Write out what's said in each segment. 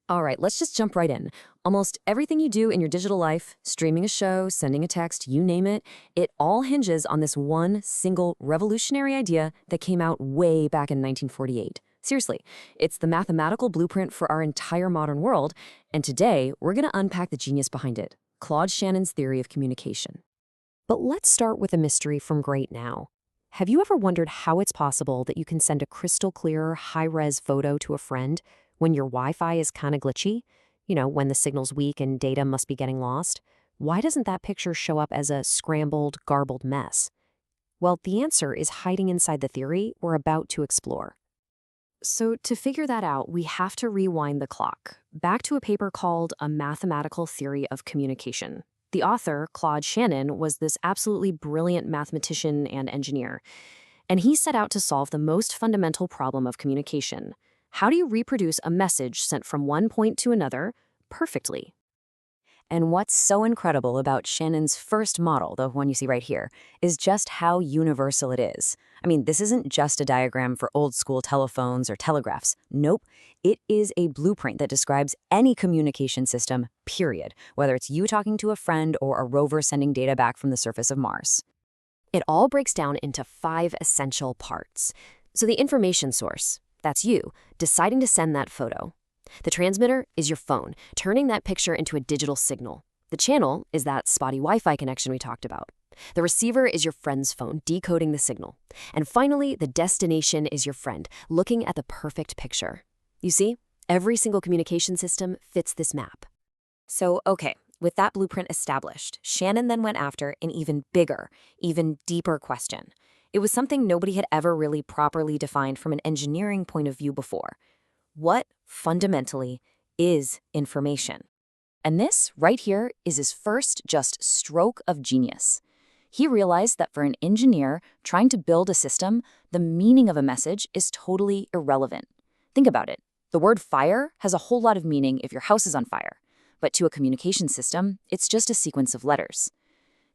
All right, let's just jump right in. Almost everything you do in your digital life, streaming a show, sending a text, you name it, it all hinges on this one single revolutionary idea that came out way back in 1948. Seriously, it's the mathematical blueprint for our entire modern world, and today we're going to unpack the genius behind it, Claude Shannon's theory of communication. But let's start with a mystery from Great Now. Have you ever wondered how it's possible that you can send a crystal clear, high-res photo to a friend when your Wi-Fi is kind of glitchy? You know, when the signal's weak and data must be getting lost? Why doesn't that picture show up as a scrambled, garbled mess? Well, the answer is hiding inside the theory we're about to explore. So to figure that out, we have to rewind the clock, back to a paper called A Mathematical Theory of Communication. The author, Claude Shannon, was this absolutely brilliant mathematician and engineer, and he set out to solve the most fundamental problem of communication. How do you reproduce a message sent from one point to another perfectly? And what's so incredible about Shannon's first model, the one you see right here, is just how universal it is. I mean, this isn't just a diagram for old-school telephones or telegraphs. Nope, it is a blueprint that describes any communication system, period, whether it's you talking to a friend or a rover sending data back from the surface of Mars. It all breaks down into 5 essential parts. So the information source, that's you, deciding to send that photo. The transmitter is your phone, turning that picture into a digital signal. The channel is that spotty Wi-Fi connection we talked about. The receiver is your friend's phone, decoding the signal. And finally, the destination is your friend, looking at the perfect picture. You see, every single communication system fits this map. So, okay, with that blueprint established, Shannon then went after an even bigger, even deeper question. It was something nobody had ever really properly defined from an engineering point of view before. What, fundamentally, is information? And this, right here, is his first just stroke of genius. He realized that for an engineer trying to build a system, the meaning of a message is totally irrelevant. Think about it. The word fire has a whole lot of meaning if your house is on fire. But to a communication system, it's just a sequence of letters.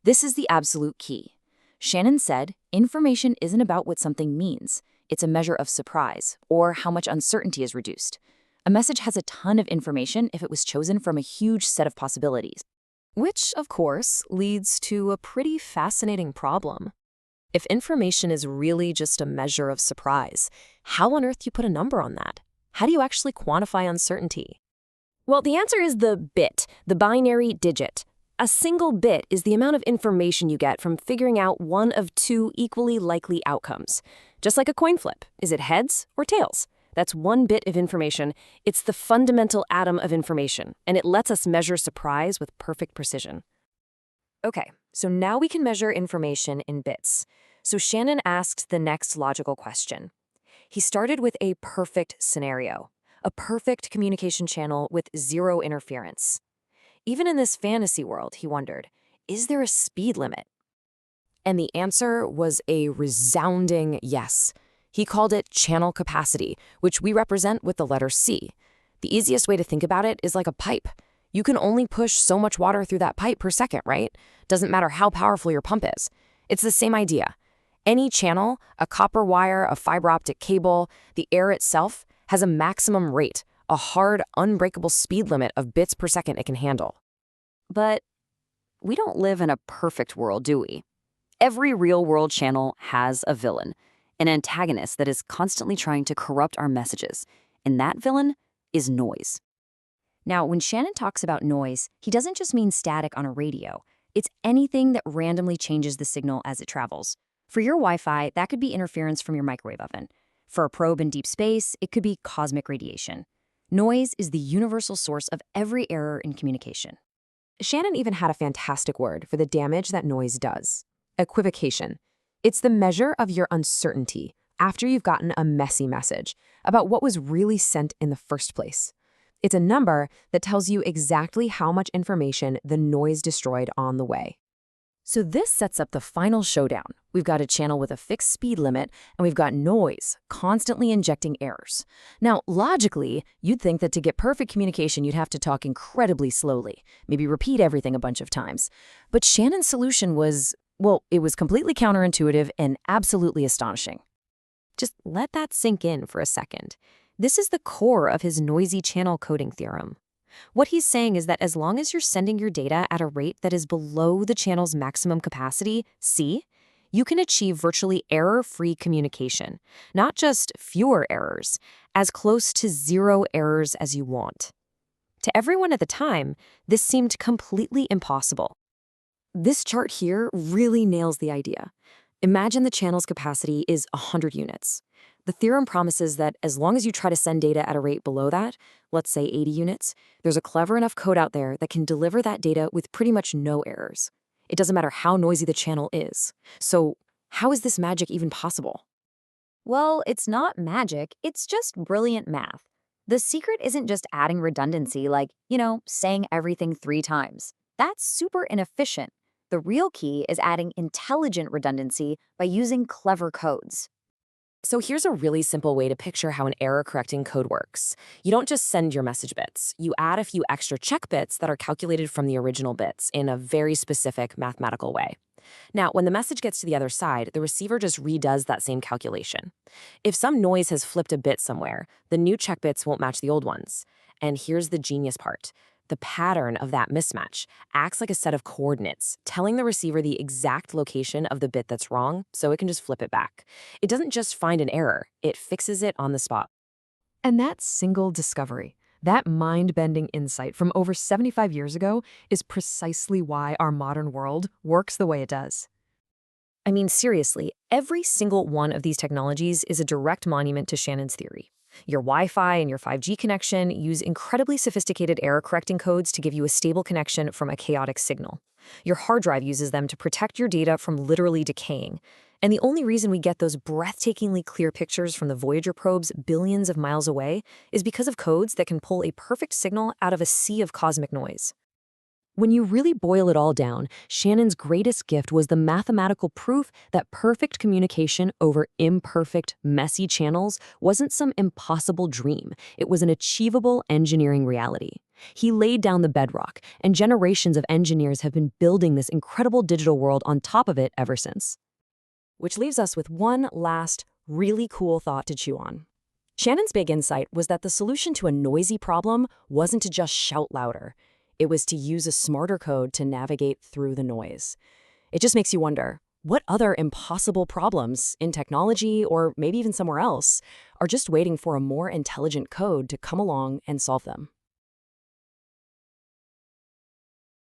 This is the absolute key. Shannon said, information isn't about what something means. It's a measure of surprise, or how much uncertainty is reduced. A message has a ton of information if it was chosen from a huge set of possibilities. Which, of course, leads to a pretty fascinating problem. If information is really just a measure of surprise, how on earth do you put a number on that? How do you actually quantify uncertainty? Well, the answer is the bit, the binary digit. A single bit is the amount of information you get from figuring out one of 2 equally likely outcomes. Just like a coin flip. Is it heads or tails? That's one bit of information. It's the fundamental atom of information, and it lets us measure surprise with perfect precision. Okay, so now we can measure information in bits. So Shannon asked the next logical question. He started with a perfect scenario, a perfect communication channel with 0 interference. Even in this fantasy world, he wondered, is there a speed limit? And the answer was a resounding yes. He called it channel capacity, which we represent with the letter C. The easiest way to think about it is like a pipe. You can only push so much water through that pipe per second, right? Doesn't matter how powerful your pump is. It's the same idea. Any channel, a copper wire, a fiber optic cable, the air itself, has a maximum rate, a hard, unbreakable speed limit of bits per second it can handle. But we don't live in a perfect world, do we? Every real-world channel has a villain, an antagonist that is constantly trying to corrupt our messages, and that villain is noise. Now, when Shannon talks about noise, he doesn't just mean static on a radio. It's anything that randomly changes the signal as it travels. For your Wi-Fi, that could be interference from your microwave oven. For a probe in deep space, it could be cosmic radiation. Noise is the universal source of every error in communication. Shannon even had a fantastic word for the damage that noise does. Equivocation. It's the measure of your uncertainty after you've gotten a messy message about what was really sent in the first place. It's a number that tells you exactly how much information the noise destroyed on the way. So this sets up the final showdown. We've got a channel with a fixed speed limit, and we've got noise constantly injecting errors. Now, logically, you'd think that to get perfect communication, you'd have to talk incredibly slowly, maybe repeat everything a bunch of times. But Shannon's solution was, well, it was completely counterintuitive and absolutely astonishing. Just let that sink in for a second. This is the core of his noisy channel coding theorem. What he's saying is that as long as you're sending your data at a rate that is below the channel's maximum capacity, C, you can achieve virtually error-free communication, not just fewer errors, as close to 0 errors as you want. To everyone at the time, this seemed completely impossible. This chart here really nails the idea. Imagine the channel's capacity is 100 units. The theorem promises that as long as you try to send data at a rate below that, let's say 80 units, there's a clever enough code out there that can deliver that data with pretty much no errors. It doesn't matter how noisy the channel is. So how is this magic even possible? Well, it's not magic, it's just brilliant math. The secret isn't just adding redundancy like, saying everything 3 times. That's super inefficient. The real key is adding intelligent redundancy by using clever codes. So here's a really simple way to picture how an error-correcting code works. You don't just send your message bits. You add a few extra check bits that are calculated from the original bits in a very specific mathematical way. Now, when the message gets to the other side, the receiver just redoes that same calculation. If some noise has flipped a bit somewhere, the new check bits won't match the old ones. And here's the genius part. The pattern of that mismatch acts like a set of coordinates, telling the receiver the exact location of the bit that's wrong, so it can just flip it back. It doesn't just find an error, it fixes it on the spot. And that single discovery, that mind-bending insight from over 75 years ago, is precisely why our modern world works the way it does. I mean, seriously, every single one of these technologies is a direct monument to Shannon's theory. Your Wi-Fi and your 5G connection use incredibly sophisticated error-correcting codes to give you a stable connection from a chaotic signal. Your hard drive uses them to protect your data from literally decaying. And the only reason we get those breathtakingly clear pictures from the Voyager probes billions of miles away is because of codes that can pull a perfect signal out of a sea of cosmic noise. When you really boil it all down, Shannon's greatest gift was the mathematical proof that perfect communication over imperfect, messy channels wasn't some impossible dream. It was an achievable engineering reality. He laid down the bedrock, and generations of engineers have been building this incredible digital world on top of it ever since. Which leaves us with one last, really cool thought to chew on. Shannon's big insight was that the solution to a noisy problem wasn't to just shout louder. It was to use a smarter code to navigate through the noise. It just makes you wonder, what other impossible problems in technology or maybe even somewhere else are just waiting for a more intelligent code to come along and solve them?